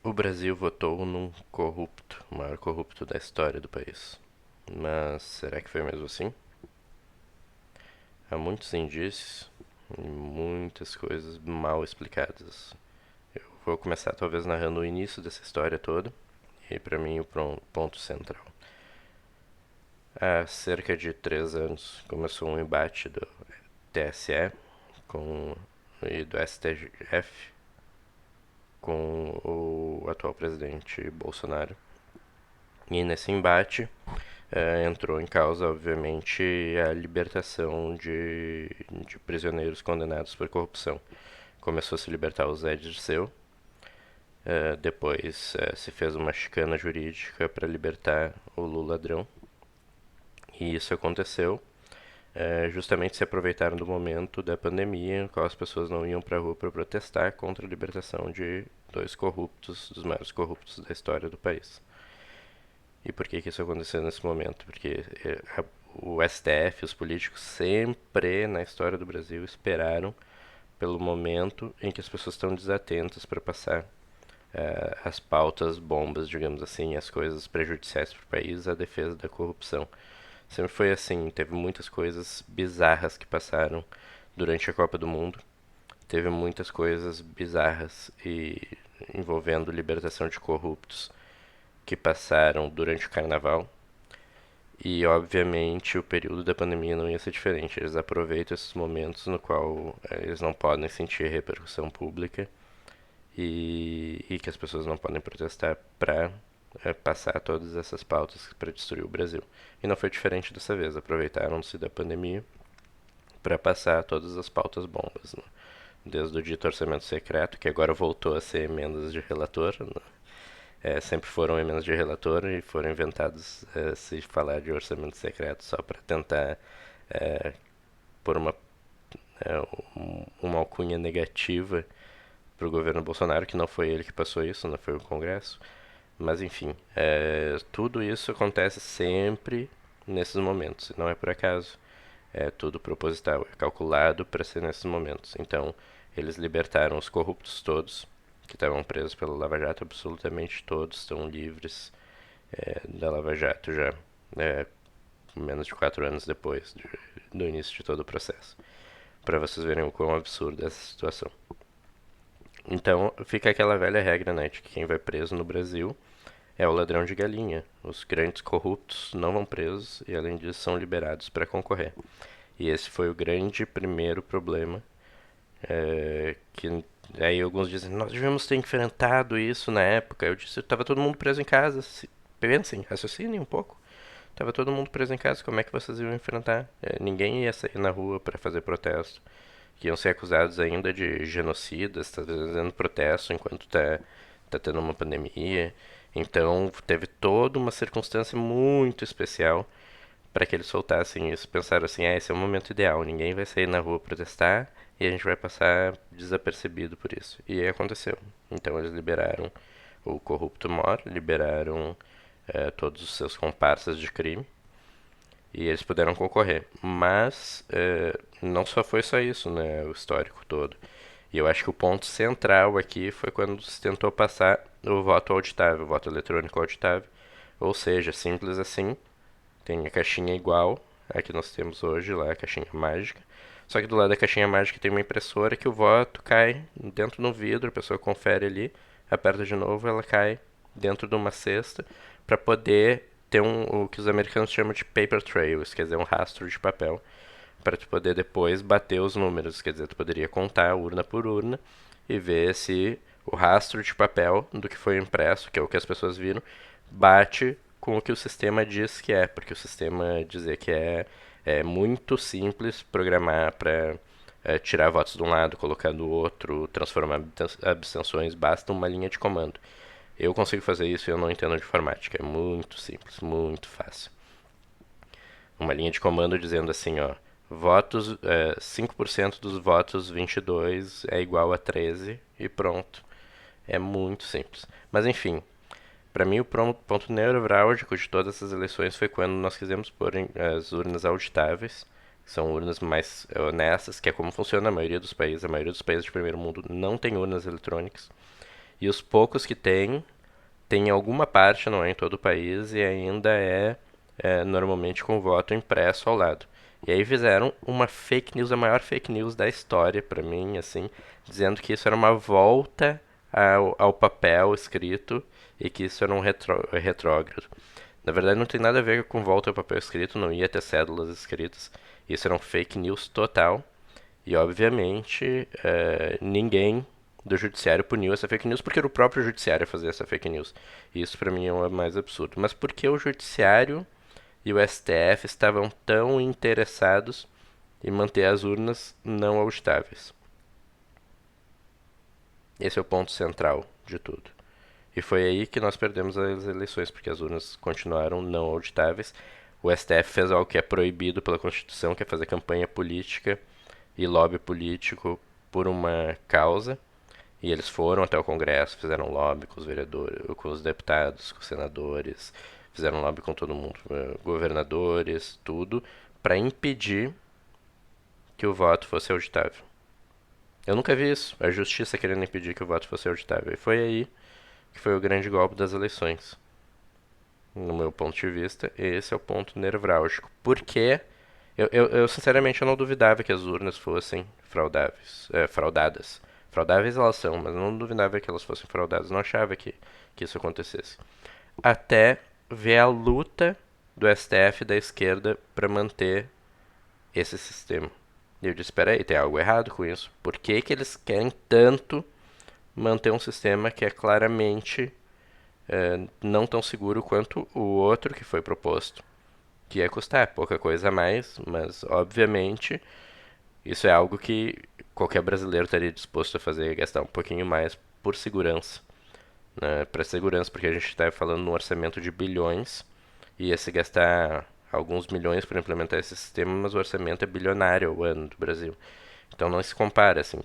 O Brasil votou num corrupto, o maior corrupto da história do país. Mas será que foi mesmo assim? Há muitos indícios e muitas coisas mal explicadas. Eu vou começar talvez narrando o início dessa história toda, e para mim o ponto central. Há cerca de 3 anos começou um embate do TSE e do STF com o atual presidente Bolsonaro. E nesse embate entrou em causa, obviamente, a libertação de prisioneiros condenados por corrupção. Começou a se libertar o Zé Dirceu, depois se fez uma chicana jurídica para libertar o Lula ladrão. E isso aconteceu justamente se aproveitaram do momento da pandemia, no qual as pessoas não iam para a rua para protestar contra a libertação de dois corruptos, dos maiores corruptos da história do país. E por que isso aconteceu nesse momento? Porque o STF, os políticos, sempre na história do Brasil esperaram pelo momento em que as pessoas estão desatentas para passar as pautas bombas, digamos assim, as coisas prejudiciais para o país, a defesa da corrupção. Sempre foi assim, teve muitas coisas bizarras que passaram durante a Copa do Mundo. Teve muitas coisas bizarras e envolvendo libertação de corruptos que passaram durante o carnaval. E obviamente o período da pandemia não ia ser diferente. Eles aproveitam esses momentos no qual eles não podem sentir repercussão pública e que as pessoas não podem protestar para passar todas essas pautas para destruir o Brasil. E não foi diferente dessa vez. Aproveitaram-se da pandemia para passar todas as pautas bombas, né? Desde o dito orçamento secreto, que agora voltou a ser emendas de relator, né? Sempre foram emendas de relator e foram inventados se falar de orçamento secreto só para tentar pôr uma alcunha negativa para o governo Bolsonaro, que não foi ele que passou isso, não foi o Congresso. Mas enfim, tudo isso acontece sempre nesses momentos, não é por acaso. É tudo proposital, é calculado para ser nesses momentos. Então, eles libertaram os corruptos todos, que estavam presos pela Lava Jato, absolutamente todos estão livres da Lava Jato já, é, menos de 4 anos depois do início de todo o processo. Para vocês verem o quão absurda é essa situação. Então, fica aquela velha regra, né, de que quem vai preso no Brasil é o ladrão de galinha. Os grandes corruptos não vão presos e, além disso, são liberados para concorrer. E esse foi o grande primeiro problema que aí alguns dizem, nós devíamos ter enfrentado isso na época. Eu disse, estava todo mundo preso em casa. Pensem, raciocinem um pouco. Estava todo mundo preso em casa, como é que vocês iam enfrentar? Ninguém ia sair na rua para fazer protesto. Iam ser acusados ainda de genocidas, tá fazendo protesto enquanto tá tendo uma pandemia. Então teve toda uma circunstância muito especial para que eles soltassem isso. Pensaram assim, esse é o momento ideal, ninguém vai sair na rua protestar e a gente vai passar desapercebido por isso. E aí aconteceu. Então eles liberaram o corrupto Mor, liberaram todos os seus comparsas de crime e eles puderam concorrer. Mas não só foi só isso, né, o histórico todo. E eu acho que o ponto central aqui foi quando se tentou passar o voto auditável, o voto eletrônico auditável. Ou seja, simples assim, tem a caixinha igual a que nós temos hoje lá, a caixinha mágica. Só que do lado da caixinha mágica tem uma impressora que o voto cai dentro do vidro, a pessoa confere ali, aperta de novo, ela cai dentro de uma cesta para poder ter o que os americanos chamam de paper trail, isso quer dizer, um rastro de papel, para tu poder depois bater os números, quer dizer, tu poderia contar urna por urna e ver se o rastro de papel do que foi impresso, que é o que as pessoas viram, bate com o que o sistema diz que é, porque o sistema dizer que é muito simples programar para tirar votos de um lado, colocar do outro, transformar abstenções, basta uma linha de comando. Eu consigo fazer isso e eu não entendo de informática, é muito simples, muito fácil. Uma linha de comando dizendo assim, ó, votos, 5% dos votos 22 é igual a 13 e pronto. É muito simples. Mas enfim, para mim, o ponto neurálgico de todas essas eleições foi quando nós quisemos pôr as urnas auditáveis, que são urnas mais honestas, que é como funciona a maioria dos países. A maioria dos países de primeiro mundo não tem urnas eletrônicas. E os poucos que tem alguma parte, não é em todo o país, e ainda normalmente com voto impresso ao lado. E aí fizeram uma fake news, a maior fake news da história pra mim, assim, dizendo que isso era uma volta ao papel escrito e que isso era um retrógrado. Na verdade, não tem nada a ver com volta ao papel escrito, não ia ter cédulas escritas. Isso era um fake news total. E, obviamente, ninguém do judiciário puniu essa fake news porque era o próprio judiciário a fazer essa fake news. E isso, pra mim, é o mais absurdo. Mas por que o judiciário e o STF estavam tão interessados em manter as urnas não auditáveis? Esse é o ponto central de tudo. E foi aí que nós perdemos as eleições, porque as urnas continuaram não auditáveis. O STF fez algo que é proibido pela Constituição, que é fazer campanha política e lobby político por uma causa. E eles foram até o Congresso, fizeram lobby com os vereadores, com os deputados, com os senadores, fizeram lobby com todo mundo, governadores, tudo, para impedir que o voto fosse auditável. Eu nunca vi isso, a justiça querendo impedir que o voto fosse auditável. E foi aí que foi o grande golpe das eleições. No meu ponto de vista, esse é o ponto nevrálgico. Porque eu sinceramente eu não duvidava que as urnas fossem fraudadas. Fraudáveis elas são, mas eu não duvidava que elas fossem fraudadas. Não achava que isso acontecesse. Até ver a luta do STF e da esquerda para manter esse sistema. E eu disse, espera aí, tem algo errado com isso. Por que que eles querem tanto manter um sistema que é claramente não tão seguro quanto o outro que foi proposto? Que ia custar pouca coisa a mais, mas obviamente isso é algo que qualquer brasileiro estaria disposto a fazer, gastar um pouquinho mais por segurança, né? Para segurança, porque a gente está falando num orçamento de bilhões e ia se gastar alguns milhões para implementar esse sistema, mas o orçamento é bilionário ao ano do Brasil. Então não se compara, assim,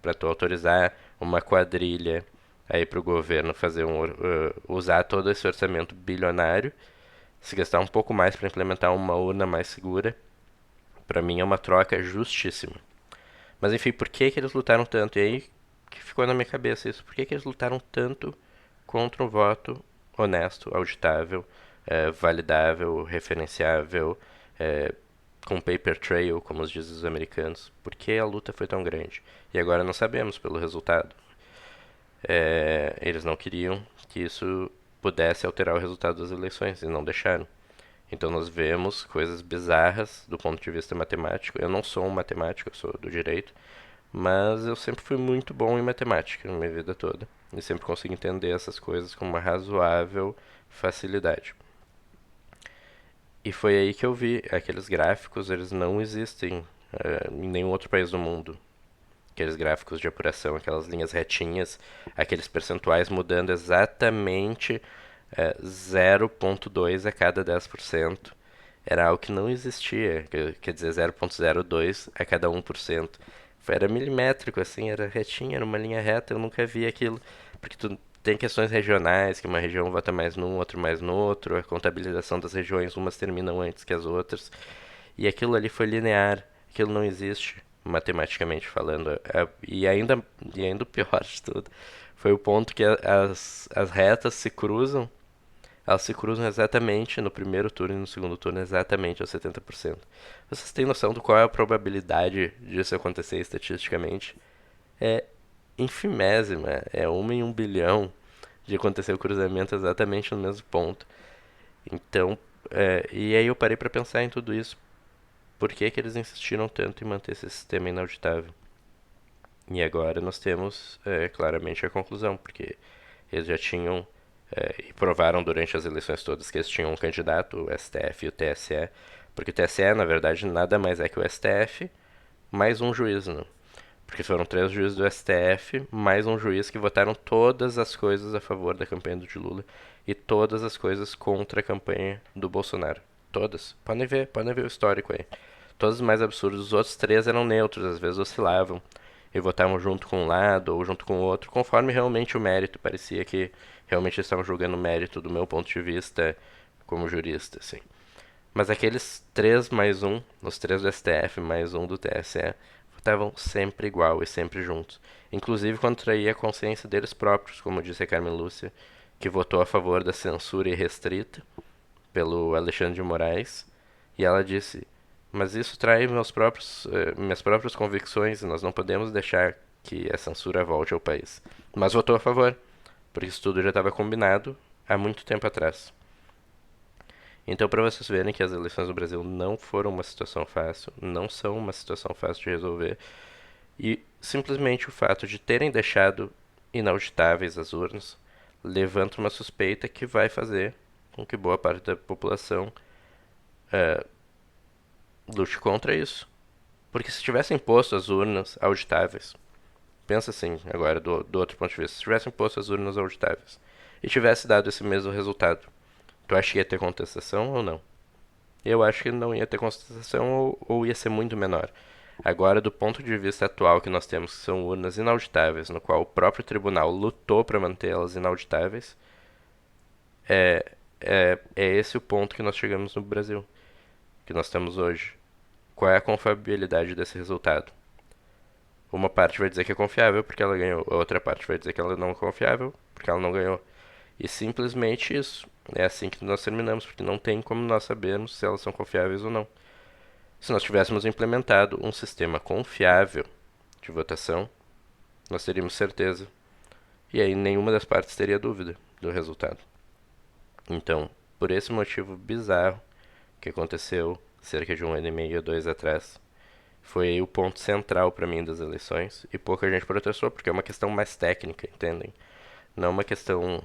para tu autorizar uma quadrilha aí para o governo fazer usar todo esse orçamento bilionário, se gastar um pouco mais para implementar uma urna mais segura, para mim é uma troca justíssima. Mas enfim, por que que eles lutaram tanto? E aí que ficou na minha cabeça isso. Por que que eles lutaram tanto contra um voto honesto, auditável, validável, referenciável, é, com paper trail, como dizem os americanos? Por que a luta foi tão grande? E agora não sabemos pelo resultado. Eles não queriam que isso pudesse alterar o resultado das eleições e não deixaram. Então nós vemos coisas bizarras do ponto de vista matemático. Eu não sou um matemático, eu sou do direito, mas eu sempre fui muito bom em matemática na minha vida toda. E sempre consigo entender essas coisas com uma razoável facilidade. E foi aí que eu vi aqueles gráficos, eles não existem em nenhum outro país do mundo. Aqueles gráficos de apuração, aquelas linhas retinhas, aqueles percentuais mudando exatamente 0,2 a cada 10%. Era algo que não existia, quer dizer, 0,02 a cada 1%. Era milimétrico, assim, era retinho, era uma linha reta, eu nunca vi aquilo. Porque tu tem questões regionais, que uma região vota mais num, outro mais no outro, a contabilização das regiões, umas terminam antes que as outras. E aquilo ali foi linear, aquilo não existe, matematicamente falando. E ainda o pior de tudo, foi o ponto que as retas se cruzam, elas se cruzam exatamente no primeiro turno e no segundo turno, exatamente aos 70%. Vocês têm noção do qual é a probabilidade disso acontecer estatisticamente? É infimésima, é 1 em 1 bilhão de acontecer o cruzamento exatamente no mesmo ponto. Então, e aí eu parei para pensar em tudo isso. Por que que eles insistiram tanto em manter esse sistema inauditável? E agora nós temos claramente a conclusão, porque eles já tinham e provaram durante as eleições todas que eles tinham um candidato, o STF e o TSE, porque o TSE, na verdade, nada mais é que o STF mais um juiz, né? Porque foram 3 juízes do STF, mais um juiz que votaram todas as coisas a favor da campanha do Lula e todas as coisas contra a campanha do Bolsonaro. Todas. Podem ver o histórico aí. Todos os mais absurdos. Os outros 3 eram neutros, às vezes oscilavam e votavam junto com um lado ou junto com o outro, conforme realmente o mérito. Parecia que realmente eles estavam julgando o mérito do meu ponto de vista como jurista, assim. Mas aqueles 3 mais um, os 3 do STF mais um do TSE, estavam sempre igual e sempre juntos. Inclusive quando traía a consciência deles próprios, como disse a Carmen Lúcia, que votou a favor da censura irrestrita pelo Alexandre de Moraes, e ela disse: mas isso trai minhas próprias convicções e nós não podemos deixar que a censura volte ao país. Mas votou a favor, porque isso tudo já estava combinado há muito tempo atrás. Então, para vocês verem que as eleições do Brasil não foram uma situação fácil, não são uma situação fácil de resolver, e simplesmente o fato de terem deixado inauditáveis as urnas levanta uma suspeita que vai fazer com que boa parte da população eh, lute contra isso. Porque se tivessem posto as urnas auditáveis, pensa assim agora do outro ponto de vista, se tivessem posto as urnas auditáveis e tivesse dado esse mesmo resultado, tu acha que ia ter contestação ou não? Eu acho que não ia ter contestação ou ia ser muito menor. Agora, do ponto de vista atual que nós temos, que são urnas inauditáveis, no qual o próprio tribunal lutou para manter elas inauditáveis, é esse o ponto que nós chegamos no Brasil, que nós temos hoje. Qual é a confiabilidade desse resultado? Uma parte vai dizer que é confiável porque ela ganhou, a outra parte vai dizer que ela não é confiável porque ela não ganhou. E simplesmente isso. É assim que nós terminamos, porque não tem como nós sabermos se elas são confiáveis ou não. Se nós tivéssemos implementado um sistema confiável de votação, nós teríamos certeza. E aí nenhuma das partes teria dúvida do resultado. Então, por esse motivo bizarro que aconteceu cerca de um ano e meio, 2 atrás, foi o ponto central para mim das eleições. E pouca gente protestou, porque é uma questão mais técnica, entendem? Não é uma questão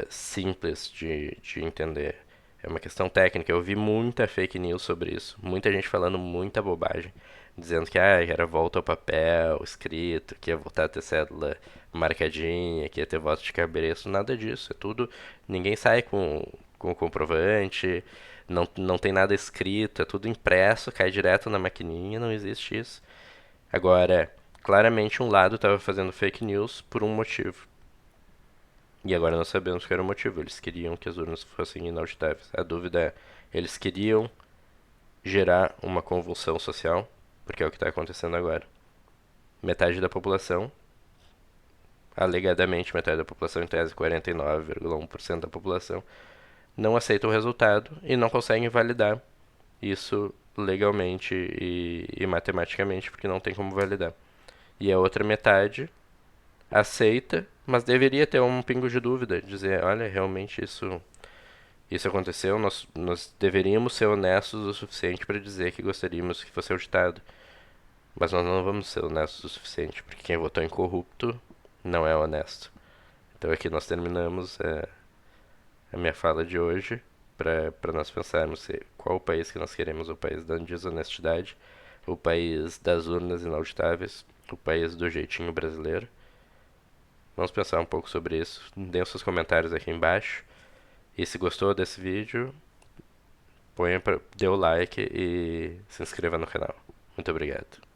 simples de entender. É uma questão técnica. Eu vi muita fake news sobre isso. Muita gente falando muita bobagem. Dizendo que era volta ao papel, escrito, que ia voltar a ter cédula marcadinha, que ia ter voto de cabresto. Nada disso. É tudo. Ninguém sai com comprovante. Não tem nada escrito. É tudo impresso, cai direto na maquininha. Não existe isso. Agora, claramente um lado estava fazendo fake news por um motivo. E agora nós sabemos que era o motivo. Eles queriam que as urnas fossem inauditáveis. A dúvida é: eles queriam gerar uma convulsão social? Porque é o que está acontecendo agora. Metade da população, alegadamente metade da população, em tese 49,1% da população, não aceita o resultado e não conseguem validar isso legalmente e matematicamente, porque não tem como validar. E a outra metade aceita, mas deveria ter um pingo de dúvida, dizer, olha, realmente isso aconteceu, nós deveríamos ser honestos o suficiente para dizer que gostaríamos que fosse auditado, mas nós não vamos ser honestos o suficiente, porque quem votou em corrupto não é honesto. Então aqui nós terminamos a minha fala de hoje, para nós pensarmos qual o país que nós queremos, o país da desonestidade, o país das urnas inauditáveis, o país do jeitinho brasileiro. Vamos pensar um pouco sobre isso. Dê os seus comentários aqui embaixo. E se gostou desse vídeo, dê o like e se inscreva no canal. Muito obrigado.